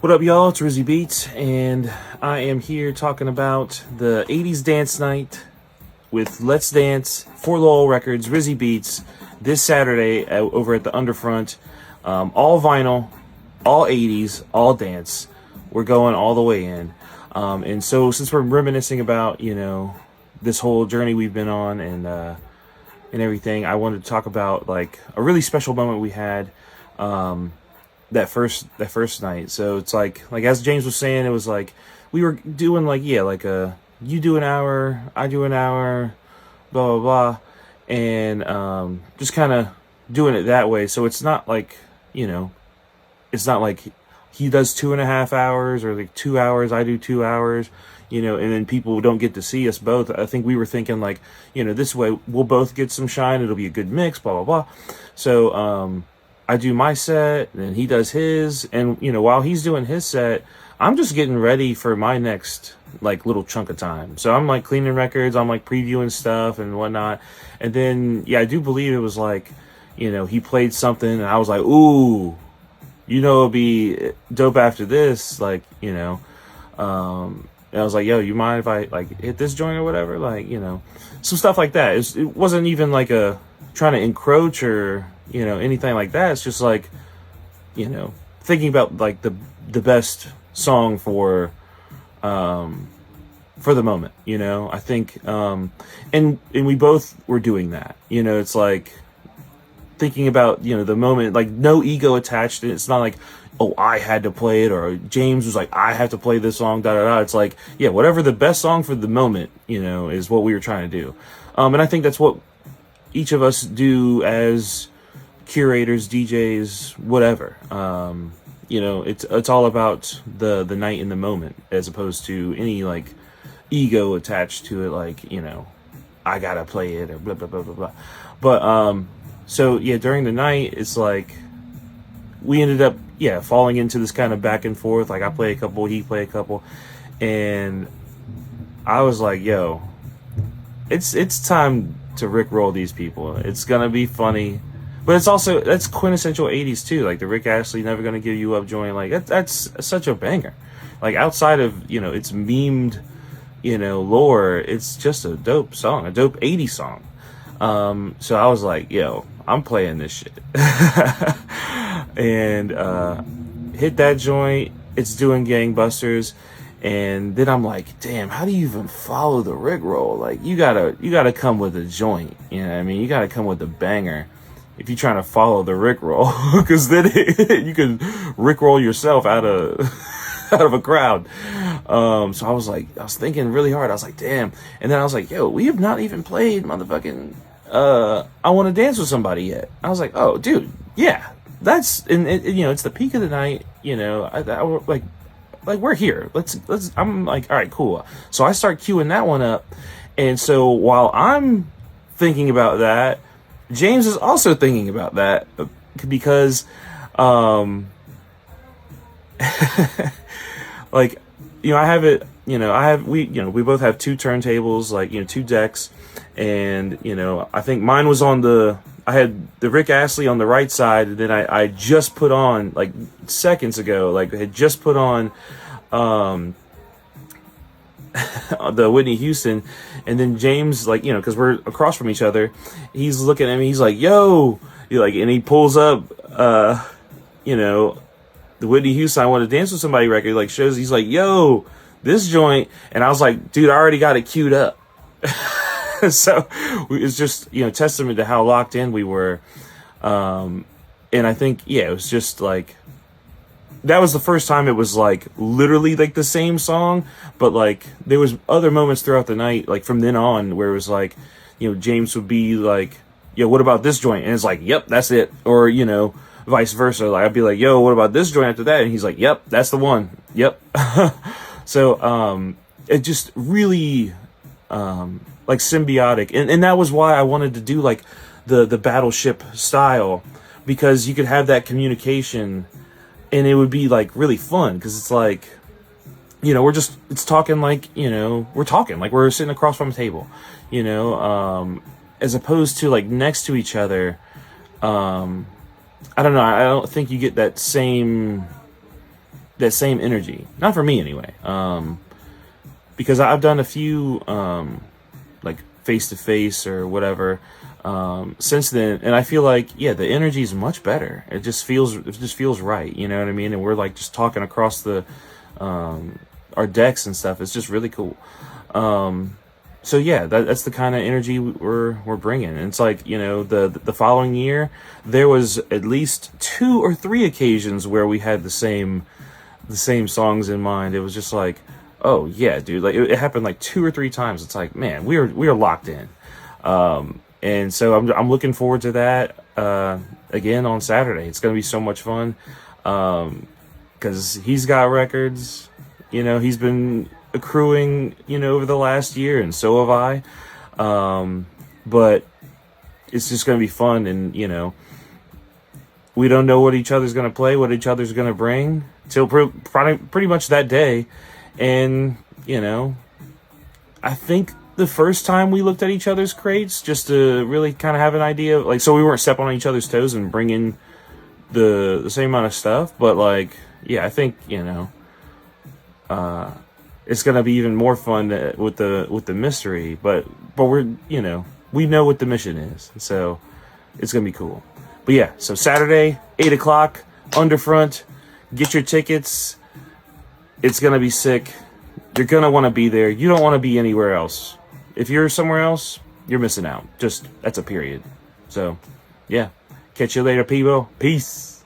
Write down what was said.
What up, y'all? It's RizzyBeats, and I am here talking about the 80s dance night with Let's Dance for Lowell Records, RizzyBeats, this Saturday over at the Underfront. All vinyl, all 80s, all dance. We're going all the way in. And so since we're reminiscing about, this whole journey we've been on and everything, I wanted to talk about like a really special moment we had. That first night. So it's like as James was saying, it was like we were doing you do an hour, I do an hour, blah blah blah, and just kind of doing it that way. So it's not like it's not like he does 2.5 hours or like 2 hours, I do 2 hours, and then people don't get to see us both. I think we were thinking this way we'll both get some shine. It'll be a good mix, blah blah blah. So I do my set, and then he does his, and while he's doing his set, I'm just getting ready for my next little chunk of time. So I'm cleaning records, I'm previewing stuff and whatnot, and then I do believe it was he played something, and I was like, ooh, it'll be dope after this, and I was like, yo, you mind if I hit this joint or whatever, some stuff like that. It wasn't even a trying to encroach or anything like that. It's just thinking about the best song for the moment. I think and we both were doing that. It's thinking about the moment, no ego attached. It's not like, oh, I had to play it, or James was like, I have to play this song, da da da. It's whatever the best song for the moment is what we were trying to do. And I think that's what each of us do as curators, DJs, whatever. It's all about the night and the moment, as opposed to any ego attached to it, I gotta play it or blah blah blah blah blah. But so during the night, it's we ended up falling into this kind of back and forth. I play a couple, he play a couple, and I was like, yo, it's time to rickroll these people. It's gonna be funny. But it's also, that's quintessential 80s too, the Rick Astley Never Gonna Give You Up joint. That's such a banger. Outside of it's memed lore, it's just a dope song, a dope 80s song. So I was like, yo, I'm playing this shit. And hit that joint, it's doing gangbusters. And then I'm like, damn, how do you even follow the rickroll? You gotta come with a joint, you You gotta come with a banger if you're trying to follow the rickroll, because then you can rickroll yourself out of a crowd. So I was thinking really hard. I was like, damn. And then I was like, yo, we have not even played motherfucking I Want to Dance with Somebody yet. I was like, oh, dude, yeah, that's, and it's the peak of the night. We're here. Let's. I'm like, all right, cool. So I start queuing that one up, and so while I'm thinking about that, James is also thinking about that, because I have it, we both have two turntables, two decks, and I think mine was I had the Rick Astley on the right side, and then I just put on seconds ago, had just put on the Whitney Houston, and then James, because we're across from each other, he's looking at me, he's like, yo, and he pulls up the Whitney Houston I Want to Dance with Somebody record, shows, he's like, yo, this joint, and I was like, dude, I already got it queued up. So it's just testament to how locked in we were, and I think it was just that was the first time it was literally the same song, but there was other moments throughout the night, from then on, where it was James would be yo, what about this joint? And it's yep, that's it. Or vice versa, I'd be like, yo, what about this joint after that? And he's like, yep, that's the one, yep. So it just really symbiotic, and that was why I wanted to do the battleship style, because you could have that communication, and it would be really fun, because it's it's talking we're talking we're sitting across from a table, as opposed to next to each other. I don't know, I don't think you get that same that same energy. Not for me anyway. Because I've done a few like face to face or whatever since then, and I feel like the energy is much better. It just feels right. You know what I mean? And we're like just talking across the our decks and stuff. It's just really cool. So yeah, that's the kind of energy we're bringing. And it's like, you know, the following year there was at least 2 or 3 occasions where we had the same songs in mind. It was just like, oh yeah, dude, like it happened like 2 or 3 times. It's like, man, we are locked in. And so I'm looking forward to that again on Saturday. It's gonna be so much fun because he's got records. You know, he's been accruing, you know, over the last year, and so have I. But it's just gonna be fun, and you know, we don't know what each other's gonna play, what each other's gonna bring till pretty much that day. And you know, I think the first time we looked at each other's crates just to really kind of have an idea, like, so we weren't stepping on each other's toes and bringing the same amount of stuff. But like, yeah, I think, you know, it's gonna be even more fun with the mystery. But we're, you know, we know what the mission is, so it's gonna be cool. But yeah, so Saturday, 8 o'clock, Underfront. Get your tickets. It's gonna be sick. You're gonna want to be there. You don't want to be anywhere else. If you're somewhere else, you're missing out. Just, that's a period. So, yeah. Catch you later, people. Peace.